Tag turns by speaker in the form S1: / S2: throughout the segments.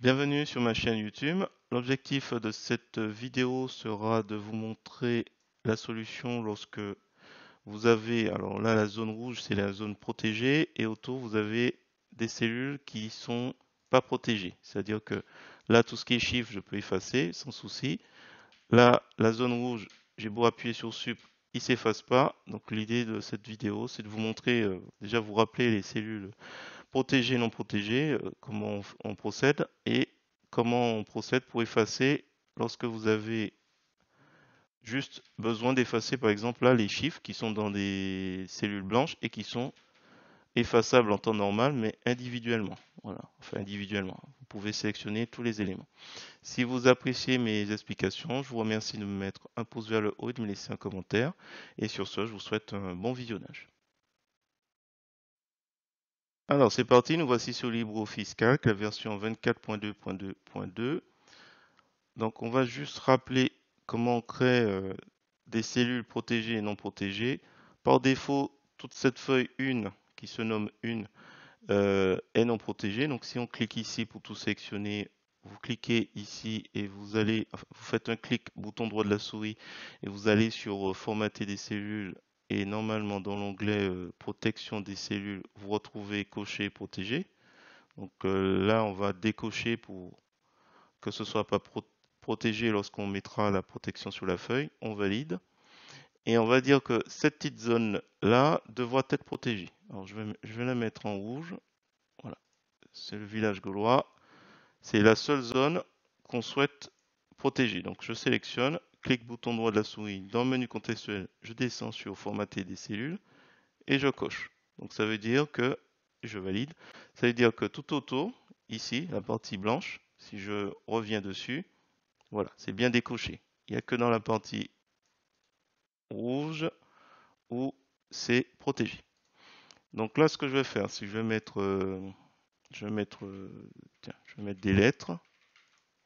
S1: Bienvenue sur ma chaîne YouTube. L'objectif de cette vidéo sera de vous montrer la solution lorsque vous avez, alors là la zone rouge c'est la zone protégée et autour vous avez des cellules qui sont pas protégées. C'est-à-dire que là tout ce qui est chiffre je peux effacer sans souci. Là la zone rouge, j'ai beau appuyer sur sup, il s'efface pas. Donc l'idée de cette vidéo c'est de vous montrer, déjà vous rappeler les cellules protégé, non protégé, comment on procède et comment on procède pour effacer lorsque vous avez juste besoin d'effacer par exemple là les chiffres qui sont dans des cellules blanches et qui sont effaçables en temps normal mais individuellement. Voilà, enfin individuellement. Vous pouvez sélectionner tous les éléments. Si vous appréciez mes explications, je vous remercie de me mettre un pouce vers le haut et de me laisser un commentaire. Et sur ce, je vous souhaite un bon visionnage. Alors c'est parti, nous voici sur LibreOffice Calc, la version 24.2.2.2. Donc on va juste rappeler comment on crée des cellules protégées et non protégées. Par défaut, toute cette feuille 1 qui se nomme 1 est non protégée. Donc si on clique ici pour tout sélectionner, vous cliquez ici et vous allez, enfin, vous faites un clic bouton droit de la souris et vous allez sur formater des cellules et normalement dans l'onglet protection des cellules, vous retrouvez cocher protégé. Donc là on va décocher pour que ce soit pas protégé lorsqu'on mettra la protection sur la feuille, on valide. Et on va dire que cette petite zone-là devra être protégée. Alors je vais la mettre en rouge. Voilà, c'est le village gaulois. C'est la seule zone qu'on souhaite protéger. Donc je sélectionne, clic bouton droit de la souris dans le menu contextuel, je descends sur formater des cellules et je coche. Donc ça veut dire que je valide. Ça veut dire que tout autour, ici, la partie blanche, si je reviens dessus, voilà, c'est bien décoché. Il n'y a que dans la partie rouge où c'est protégé. Donc là, ce que je vais faire, c'est que je vais mettre des lettres.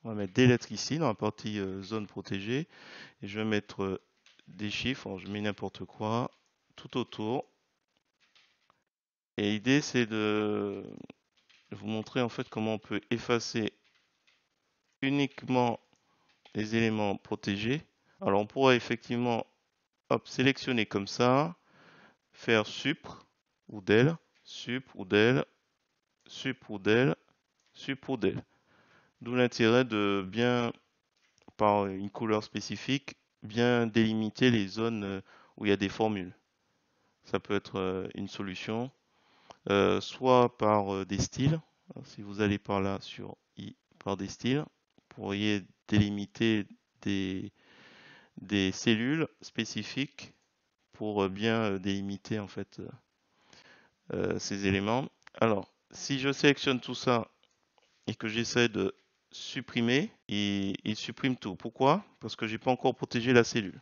S1: On va mettre des lettres ici dans la partie zone protégée. Et je vais mettre des chiffres. Alors, je mets n'importe quoi tout autour. Et l'idée, c'est de vous montrer en fait comment on peut effacer uniquement les éléments protégés. Alors, on pourrait effectivement hop, sélectionner comme ça, faire sup ou del, sup ou del, sup ou del, sup ou del. D'où l'intérêt de bien, par une couleur spécifique, bien délimiter les zones où il y a des formules. Ça peut être une solution, soit par des styles. Alors, si vous allez par là sur I, par des styles, vous pourriez délimiter des, des cellules spécifiques pour bien délimiter en fait ces éléments. Alors, si je sélectionne tout ça et que j'essaie de supprimer, il supprime tout. Pourquoi? Parce que j'ai pas encore protégé la cellule.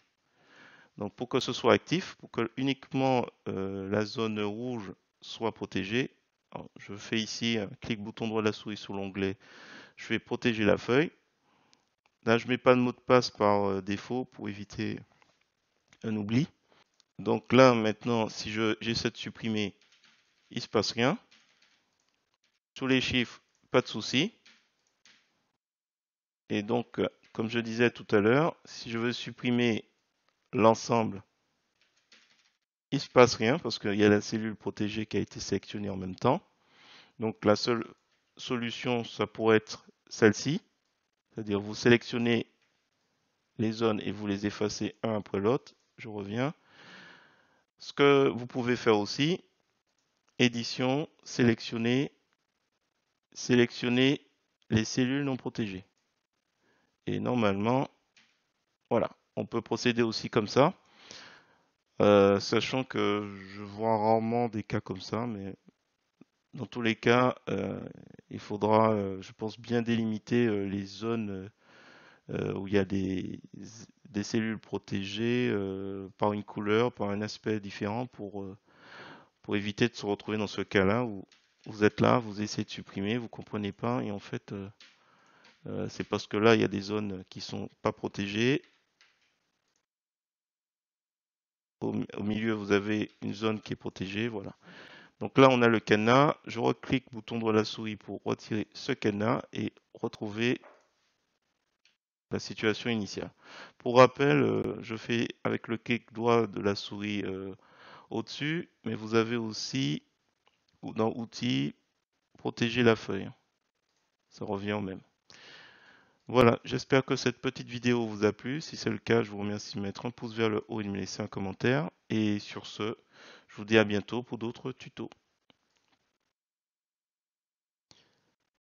S1: Donc pour que ce soit actif, pour que uniquement la zone rouge soit protégée, alors, je fais ici un clic bouton droit de la souris sur l'onglet, je vais protéger la feuille. Là, je mets pas de mot de passe par défaut pour éviter un oubli. Donc là, maintenant, si j'essaie de supprimer, il se passe rien. Tous les chiffres, pas de souci. Et donc, comme je disais tout à l'heure, si je veux supprimer l'ensemble, il ne se passe rien parce qu'il y a la cellule protégée qui a été sélectionnée en même temps. Donc, la seule solution, ça pourrait être celle-ci. C'est-à-dire, vous sélectionnez les zones et vous les effacez un après l'autre. Je reviens. Ce que vous pouvez faire aussi, édition, sélectionner les cellules non protégées. Et normalement, voilà, on peut procéder aussi comme ça. Sachant que je vois rarement des cas comme ça, mais dans tous les cas, il faudra, je pense, bien délimiter les zones où il y a des cellules protégées par une couleur, par un aspect différent pour éviter de se retrouver dans ce cas-là où vous êtes là, vous essayez de supprimer, vous comprenez pas, et en fait, c'est parce que là, il y a des zones qui sont pas protégées. Au milieu, vous avez une zone qui est protégée, voilà. Donc là, on a le cadenas. Je reclique bouton droit de la souris pour retirer ce cadenas et retrouver la situation initiale. Pour rappel, je fais avec le clic droit de la souris au-dessus, mais vous avez aussi dans Outils, protéger la feuille. Ça revient au même. Voilà, j'espère que cette petite vidéo vous a plu. Si c'est le cas, je vous remercie de mettre un pouce vers le haut et de me laisser un commentaire. Et sur ce, je vous dis à bientôt pour d'autres tutos.